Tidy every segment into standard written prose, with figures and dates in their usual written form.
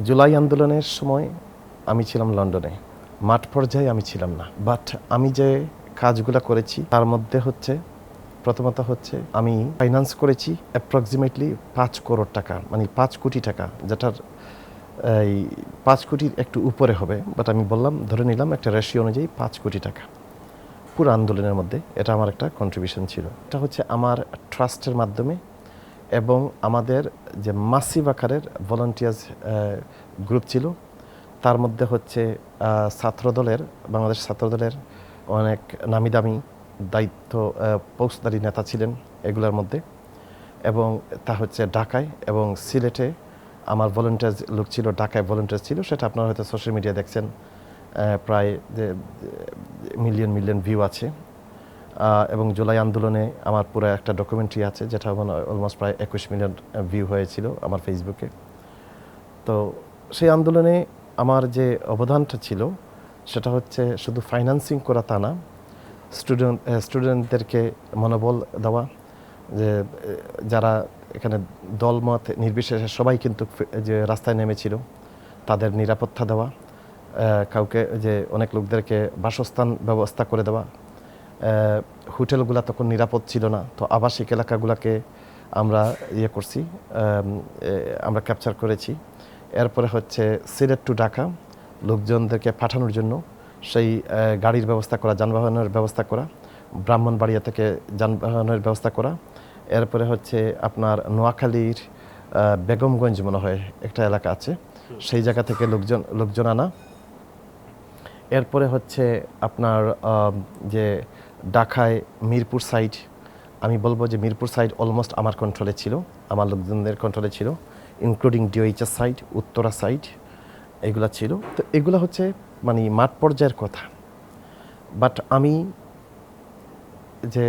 জুলাই আন্দোলনের সময় আমি ছিলাম লন্ডনে, মাঠ পর্যায়ে আমি ছিলাম না। বাট আমি যে কাজগুলো করেছি তার মধ্যে হচ্ছে প্রথমত হচ্ছে আমি ফাইন্যান্স করেছি অ্যাপ্রক্সিমেটলি 5 করোড় টাকা, মানে 5 কোটি টাকা, যেটার এই 5 কোটির একটু উপরে হবে, বাট আমি বললাম ধরে নিলাম একটা রেশিও অনুযায়ী 5 কোটি টাকা পুরো আন্দোলনের মধ্যে। এটা আমার একটা কন্ট্রিবিউশন ছিল। এটা হচ্ছে আমার ট্রাস্টের মাধ্যমে এবং আমাদের যে মাসিভ আকারের ভলান্টিয়ার্স গ্রুপ ছিল, তার মধ্যে হচ্ছে ছাত্রদলের, বাংলাদেশ ছাত্রদলের অনেক নামি দামি দায়িত্ব পোস্টধারী নেতা ছিলেন এগুলোর মধ্যে, এবং তা হচ্ছে ঢাকায় এবং সিলেটে আমার ভলান্টিয়ার্স লোক ছিল, ঢাকায় ভলান্টিয়ার্স ছিল, সেটা আপনারা হয়তো সোশ্যাল মিডিয়া দেখছেন, প্রায় মিলিয়ন মিলিয়ন ভিউ আছে। এবং জুলাই আন্দোলনে আমার পুরো একটা ডকুমেন্টারি আছে, যেটা অলমোস্ট প্রায় 21 মিলিয়ন ভিউ হয়েছিল আমার ফেসবুকে। তো সেই আন্দোলনে আমার যে অবদানটা ছিল সেটা হচ্ছে শুধু ফাইন্যান্সিং করা তা না, স্টুডেন্টদেরকে মনোবল দেওয়া, যে যারা এখানে দলমত নির্বিশেষে সবাই কিন্তু যে রাস্তায় নেমেছিল তাদের নিরাপত্তা দেওয়া, কাউকে যে অনেক লোকদেরকে বাসস্থান ব্যবস্থা করে দেওয়া। হোটেলগুলো তখন নিরাপদ ছিল না, তো আবাসিক এলাকাগুলোকে আমরা করছি, আমরা ক্যাপচার করেছি। এরপরে হচ্ছে সিলেট টু ঢাকা লোকজনদেরকে পাঠানোর জন্য সেই গাড়ির ব্যবস্থা করা, যানবাহনের ব্যবস্থা করা, ব্রাহ্মণবাড়িয়া থেকে যানবাহনের ব্যবস্থা করা। এরপরে হচ্ছে আপনার নোয়াখালীর বেগমগঞ্জ মনে হয় একটা এলাকা আছে, সেই জায়গা থেকে লোকজন আনা। এরপরে হচ্ছে আপনার যে ঢাকায় মিরপুর সাইড, আমি বলবো যে মিরপুর সাইড অলমোস্ট আমার কন্ট্রোলে ছিল, আমার লোকজনদের কন্ট্রোলে ছিল, including DOHS side, Uttara side, এগুলা ছিল। তো এগুলো হচ্ছে মানে মাঠ পর্যায়ের কথা। বাট আমি যে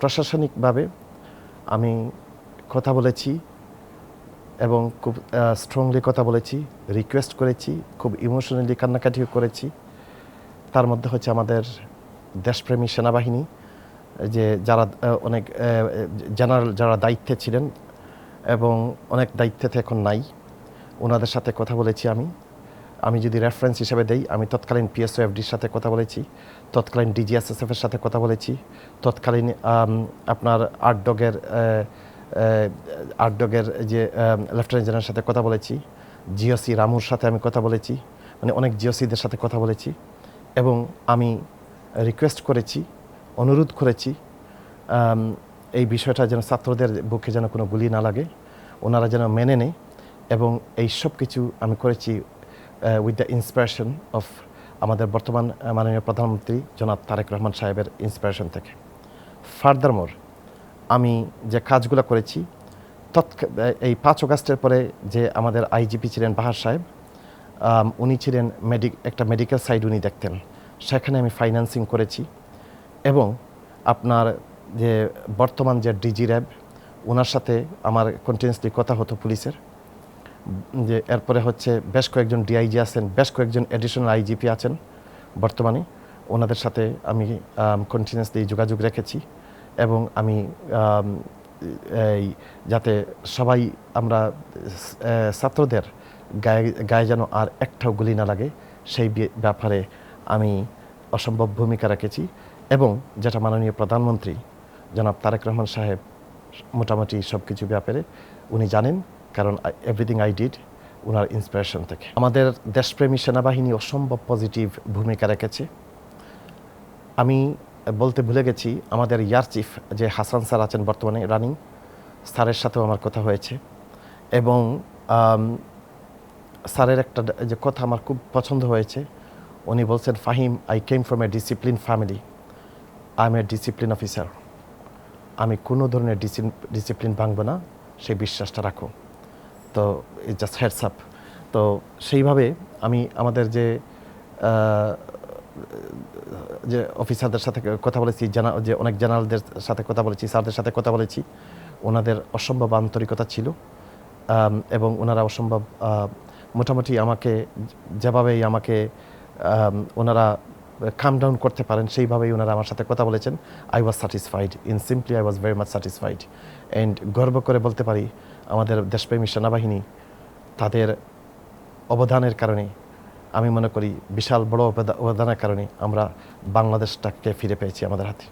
প্রশাসনিকভাবে আমি কথা বলেছি এবং খুব স্ট্রংলি কথা বলেছি, রিকোয়েস্ট করেছি, খুব ইমোশনালি কান্নাকাটিও করেছি। তার মধ্যে হচ্ছে আমাদের দেশপ্রেমী সেনাবাহিনী, যে যারা অনেক জেনারেল যারা দায়িত্বে ছিলেন এবং অনেক দায়িত্বেতে এখন নাই, ওনাদের সাথে কথা বলেছি। আমি যদি রেফারেন্স হিসেবে দেই, আমি তৎকালীন পিএসওএফডির সাথে কথা বলেছি, তৎকালীন ডিজিএসএসএফের সাথে কথা বলেছি, তৎকালীন আপনার আটডগের যে লেফটেন্যান্ট জেনারেলের সাথে কথা বলেছি, জিওসি রামুর সাথে আমি কথা বলেছি, মানে অনেক জিওসিদের সাথে কথা বলেছি। এবং আমি রিকোয়েস্ট করেছি, অনুরোধ করেছি এই বিষয়টা যেন ছাত্রদের বুকে যেন কোনো গুলি না লাগে, ওনারা যেন মেনে নেয়। এবং এই সব কিছু আমি করেছি উইথ দ্য ইন্সপিরেশন অফ আমাদের বর্তমান মাননীয় প্রধানমন্ত্রী জনাব তারেক রহমান সাহেবের ইন্সপিরেশন থেকে। ফার্দারমোর আমি যে কাজগুলো করেছি, এই 5 অগাস্টের পরে যে আমাদের আইজিপি ছিলেন বাহার সাহেব, উনি ছিলেন একটা মেডিকেল সাইড উনি দেখতেন, সেখানে আমি ফাইন্যান্সিং করেছি। এবং আপনার যে বর্তমান যে ডিজি র্যাব, ওনার সাথে আমার কন্টিনিউসলি কথা হতো পুলিশের। যে এরপরে হচ্ছে বেশ কয়েকজন ডিআইজি আছেন, বেশ কয়েকজন অ্যাডিশনাল আইজিপি আছেন বর্তমানে, ওনাদের সাথে আমি কন্টিনিউসলি যোগাযোগ রেখেছি। এবং আমি এই যাতে সবাই আমরা ছাত্রদের গায়ে যেন আর একটাও গুলি না লাগে, সেই ব্যাপারে আমি অসম্ভব ভূমিকা রেখেছি। এবং যেটা মাননীয় প্রধানমন্ত্রী জনাব তারেক রহমান সাহেব মোটামুটি সব কিছু ব্যাপারে উনি জানেন, কারণ everything I did owner inspiration থেকে। আমাদের দেশপ্রেমী সেনাবাহিনী অসম্ভব পজিটিভ ভূমিকা রেখেছে। আমি বলতে ভুলে গেছি, আমাদের এয়ার চিফ যে হাসান স্যার আছেন বর্তমানে রানিং, স্যারের সাথেও আমার কথা হয়েছে। এবং স্যারের একটা যে কথা আমার খুব পছন্দ হয়েছে, উনি বলছেন, Fahim, I came from a discipline family, I M A discipline officer. আমি কোনো ধরনের ডিসিপ্লিন ভাঙব না, সেই বিশ্বাসটা রাখো। তো ইট জাস্ট হেডস আপ। তো সেইভাবে আমি আমাদের যে অফিসারদের সাথে কথা বলেছি, যে অনেক জেনারেলদের সাথে কথা বলেছি, স্যারদের সাথে কথা বলেছি, ওনাদের অসম্ভব আন্তরিকতা ছিল। এবং ওনারা অসম্ভব মোটামুটি আমাকে যেভাবেই আমাকে ওনারা কাম ডাউন করতে পারেন, সেইভাবেই ওনারা আমার সাথে কথা বলেছেন। I was satisfied, I was very much satisfied. And গর্ব করে বলতে পারি, আমাদের দেশপ্রেমী সেনাবাহিনী তাদের অবদানের কারণে আমি মনে করি বিশাল বড় অবদানের কারণে আমরা বাংলাদেশটাকে ফিরে পেয়েছি আমাদের হাতে।